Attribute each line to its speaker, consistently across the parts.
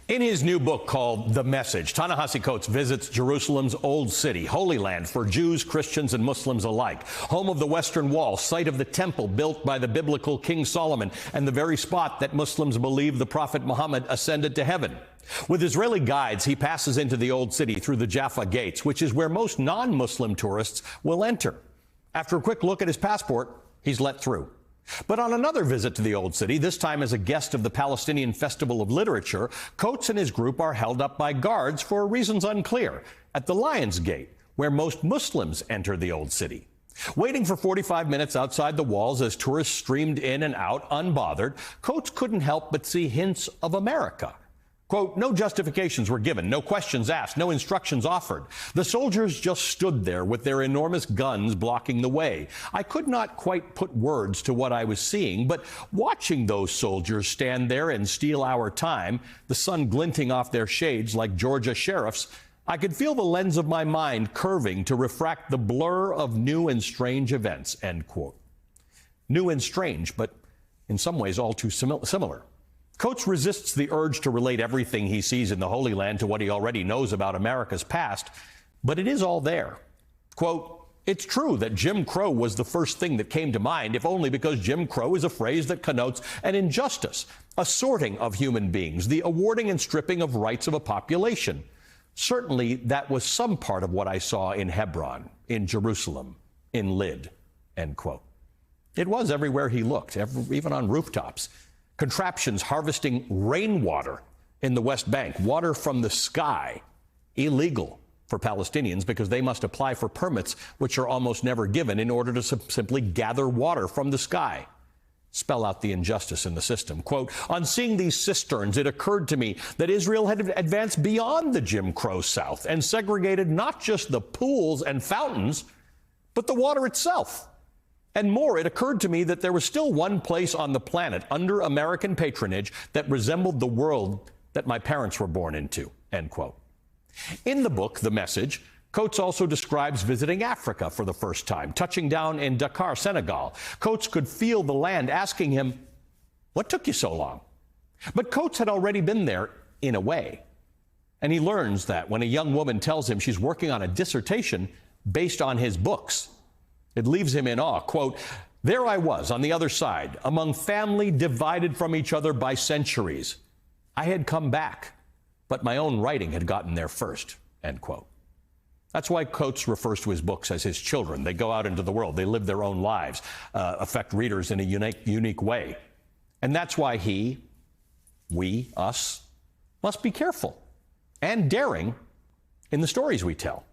Speaker 1: In his new book called The Message, Ta-Nehisi Coates visits Jerusalem's Old City, Holy Land for Jews, Christians, and Muslims alike, home of the Western Wall, site of the temple built by the biblical King Solomon, and the very spot that Muslims believe the Prophet Muhammad ascended to heaven. With Israeli guides, he passes into the Old City through the Jaffa Gates, which is where most non-Muslim tourists will enter. After a quick look at his passport, he's let through. But on another visit to the Old City, this time as a guest of the Palestinian Festival of Literature, Coates and his group are held up by guards for reasons unclear at the Lions Gate, where most Muslims enter the Old City. Waiting for 45 minutes outside the walls as tourists streamed in and out unbothered, Coates couldn't help but see hints of America. Quote, no justifications were given, no questions asked, no instructions offered. The soldiers just stood there with their enormous guns blocking the way. I could not quite put words to what I was seeing, but watching those soldiers stand there and steal our time, the sun glinting off their shades like Georgia sheriffs, I could feel the lens of my mind curving to refract the blur of new and strange events, end quote. New and strange, but in some ways all too similar. Coates resists the urge to relate everything he sees in the Holy Land to what he already knows about America's past, but it is all there. Quote, it's true that Jim Crow was the first thing that came to mind, if only because Jim Crow is a phrase that connotes an injustice, a sorting of human beings, the awarding and stripping of rights of a population. Certainly, that was some part of what I saw in Hebron, in Jerusalem, in Lyd, end quote. It was everywhere he looked, even on rooftops. Contraptions harvesting rainwater in the West Bank, water from the sky, illegal for Palestinians because they must apply for permits which are almost never given in order to simply gather water from the sky. Spell out the injustice in the system. Quote, on seeing these cisterns, it occurred to me that Israel had advanced beyond the Jim Crow South and segregated not just the pools and fountains, but the water itself. And more, it occurred to me that there was still one place on the planet under American patronage that resembled the world that my parents were born into, end quote. In the book, The Message, Coates also describes visiting Africa for the first time, touching down in Dakar, Senegal. Coates could feel the land asking him, what took you so long? But Coates had already been there in a way. And he learns that when a young woman tells him she's working on a dissertation based on his books, it leaves him in awe. Quote, there I was on the other side, among family divided from each other by centuries. I had come back, but my own writing had gotten there first, end quote. That's why Coates refers to his books as his children. They go out into the world. They live their own lives, affect readers in a unique way. And that's why we, us, must be careful and daring in the stories we tell,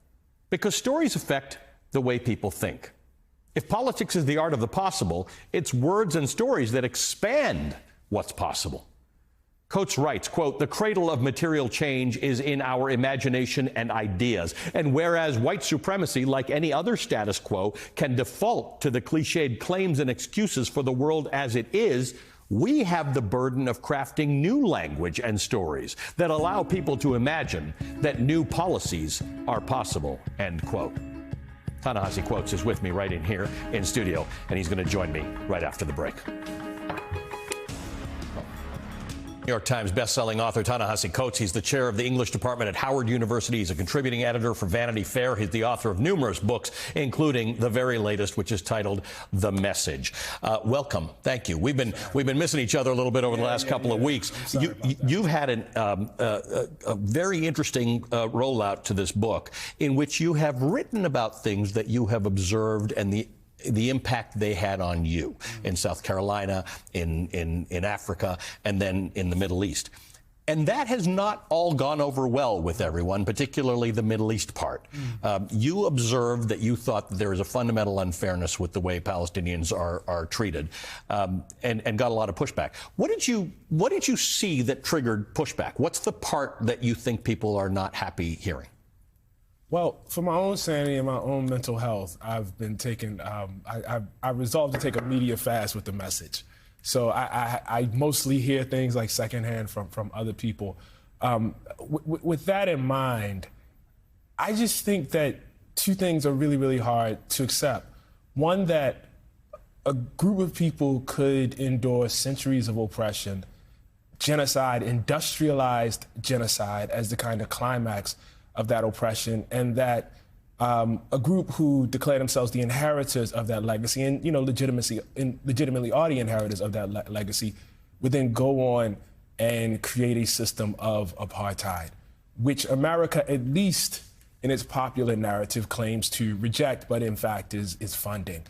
Speaker 1: because stories affect the way people think. If politics is the art of the possible, it's words and stories that expand what's possible. Coates writes, quote, the cradle of material change is in our imagination and ideas. And whereas white supremacy, like any other status quo, can default to the cliched claims and excuses for the world as it is, we have the burden of crafting new language and stories that allow people to imagine that new policies are possible, end quote. Ta-Nehisi Coates is with me right in here in studio, and he's going to join me right after the break. New York Times bestselling author Ta-Nehisi Coates. He's the chair of the English department at Howard University. He's a contributing editor for Vanity Fair. He's the author of numerous books, including the very latest, which is titled The Message. Welcome. Thank you. We've been missing each other a little bit over the last couple of weeks. You've had a very interesting rollout to this book in which you have written about things that you have observed and the impact they had on you in South Carolina, in Africa, and then in the Middle East. And that has not all gone over well with everyone, particularly the Middle East part. You observed that you thought that there is a fundamental unfairness with the way Palestinians are treated, and got a lot of pushback. What did you see that triggered pushback? What's the part that you think people are not happy hearing?
Speaker 2: Well, for my own sanity and my own mental health, I've been taking, I resolved to take a media fast with The Message. So I mostly hear things like secondhand from other people. With that in mind, I just think that two things are really, really hard to accept. One, that a group of people could endure centuries of oppression, genocide, industrialized genocide, as the kind of climax of that oppression, and that a group who declare themselves the inheritors of that legacy, and legitimately are the inheritors of that legacy, would then go on and create a system of apartheid, which America, at least in its popular narrative, claims to reject, but in fact is funding.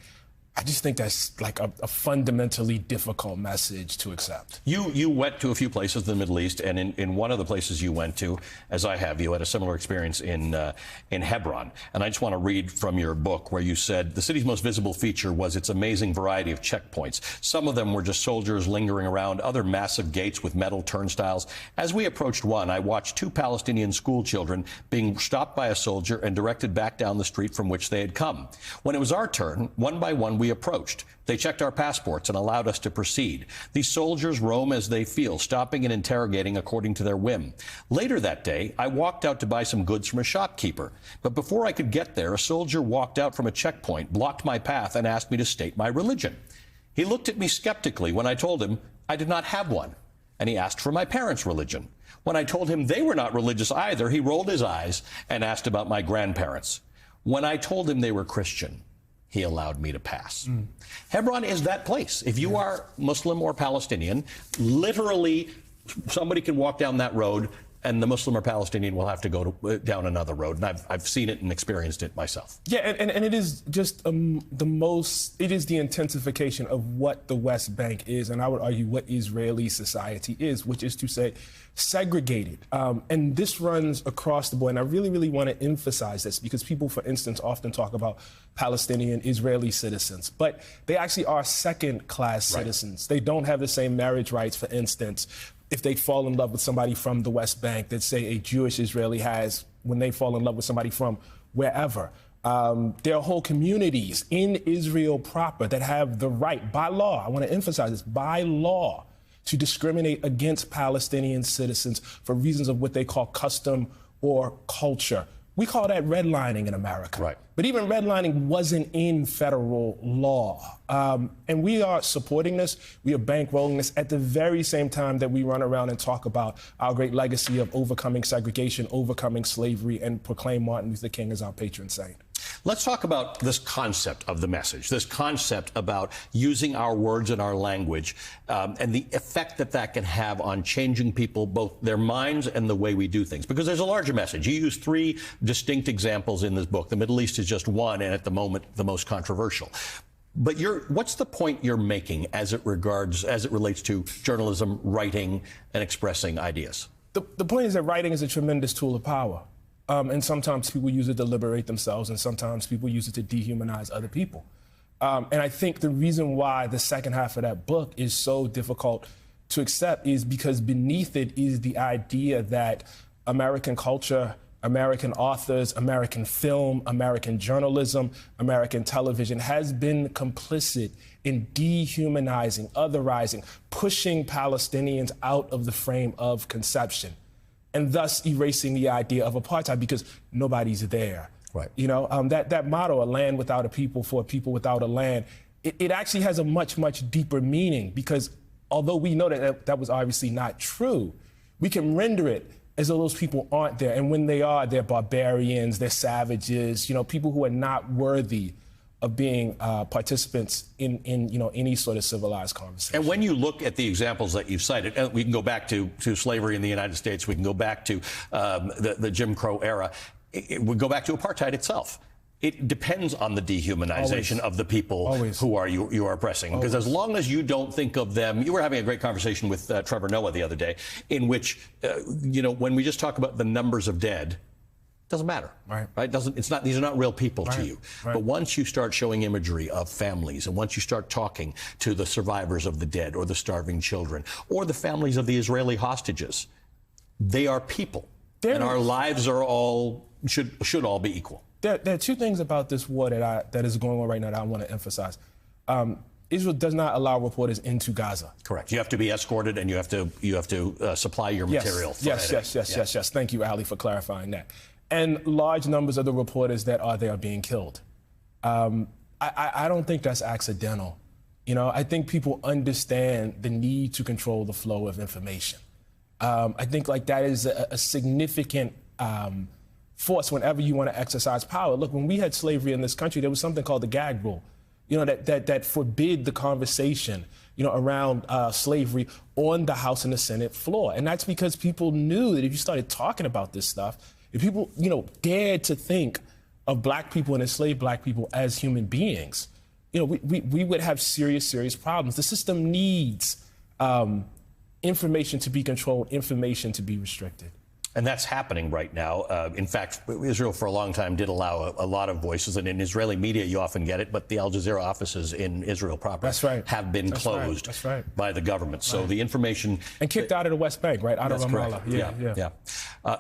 Speaker 2: I just think that's like a fundamentally difficult message to accept.
Speaker 1: You went to a few places in the Middle East, and in one of the places you went to, as I have, you had a similar experience in Hebron. And I just want to read from your book where you said the city's most visible feature was its amazing variety of checkpoints. Some of them were just soldiers lingering around, other massive gates with metal turnstiles. As we approached one, I watched two Palestinian school children being stopped by a soldier and directed back down the street from which they had come. When it was our turn, one by one, we approached. They checked our passports and allowed us to proceed. These soldiers roam as they feel, stopping and interrogating according to their whim. Later that day, I walked out to buy some goods from a shopkeeper. But before I could get there, a soldier walked out from a checkpoint, blocked my path, and asked me to state my religion. He looked at me skeptically when I told him I did not have one, and he asked for my parents' religion. When I told him they were not religious either, he rolled his eyes and asked about my grandparents. When I told him they were Christian, he allowed me to pass. Hebron is that place. If you are Muslim or Palestinian, literally somebody can walk down that road and the Muslim or Palestinian will have to go down another road. And I've seen it and experienced it myself.
Speaker 2: Yeah, and it is just it is the intensification of what the West Bank is, and I would argue what Israeli society is, which is to say segregated. And this runs across the board. And I really, really want to emphasize this because people, for instance, often talk about Palestinian Israeli citizens, but they actually are second-class citizens. They don't have the same marriage rights, for instance, if they fall in love with somebody from the West Bank that, say, a Jewish Israeli has when they fall in love with somebody from wherever. There are whole communities in Israel proper that have the right, by law, I want to emphasize this, by law, to discriminate against Palestinian citizens for reasons of what they call custom or culture. We call that redlining in America.
Speaker 1: Right.
Speaker 2: But even redlining wasn't in federal law. And we are supporting this. We are bankrolling this at the very same time that we run around and talk about our great legacy of overcoming segregation, overcoming slavery, and proclaim Martin Luther King as our patron saint.
Speaker 1: Let's talk about this concept of the message, this concept about using our words and our language and the effect that that can have on changing people, both their minds and the way we do things. Because there's a larger message. You use three distinct examples in this book. The Middle East is just one, and at the moment, the most controversial. But what's the point you're making as it relates to journalism, writing, and expressing ideas?
Speaker 2: The point is that writing is a tremendous tool of power. And sometimes people use it to liberate themselves, and sometimes people use it to dehumanize other people. And I think the reason why the second half of that book is so difficult to accept is because beneath it is the idea that American culture, American authors, American film, American journalism, American television has been complicit in dehumanizing, otherizing, pushing Palestinians out of the frame of conception, and thus erasing the idea of apartheid because nobody's there.
Speaker 1: Right.
Speaker 2: You know, that motto, a land without a people for a people without a land, it actually has a much, much deeper meaning because although we know that was obviously not true, we can render it as though those people aren't there. And when they are, they're barbarians, they're savages, you know, people who are not worthy of being participants in any sort of civilized conversation.
Speaker 1: And when you look at the examples that you've cited, and we can go back to slavery in the United States, we can go back to the Jim Crow era, we go back to apartheid itself. It depends on the dehumanization of the people who you are oppressing. Because as long as you don't think of them, you were having a great conversation with Trevor Noah the other day, in which, when we just talk about the numbers of dead, doesn't matter, right? These are not real people to you. But once you start showing imagery of families, and once you start talking to the survivors of the dead, or the starving children, or the families of the Israeli hostages, they are people, and our lives are should all be equal.
Speaker 2: There are two things about this war that is going on right now that I want to emphasize. Israel does not allow reporters into Gaza.
Speaker 1: Correct. You have to be escorted, and you have to supply your material.
Speaker 2: Yes. Thank you, Ali, for clarifying that. And large numbers of the reporters that are there are being killed. I don't think that's accidental. I think people understand the need to control the flow of information. I think like that is a significant force whenever you want to exercise power. Look, when we had slavery in this country, there was something called the gag rule, that forbid the conversation, around slavery on the House and the Senate floor. And that's because people knew that if you started talking about this stuff, if people, dared to think of black people and enslaved black people as human beings, we would have serious problems. The system needs information to be controlled, information to be restricted.
Speaker 1: And that's happening right now. In fact, Israel for a long time did allow a lot of voices, and in Israeli media you often get it, but the Al Jazeera offices in Israel proper have been closed by the government. So the information...
Speaker 2: And kicked out of the West Bank, right? Out of Ramallah.
Speaker 1: Yeah.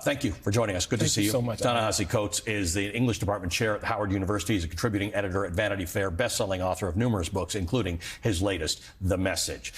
Speaker 1: Thank you for joining us. Good to see you.
Speaker 2: Thank you so much.
Speaker 1: Ta-Nehisi Coates is the English department chair at Howard University. He's a contributing editor at Vanity Fair, best-selling author of numerous books, including his latest, The Message.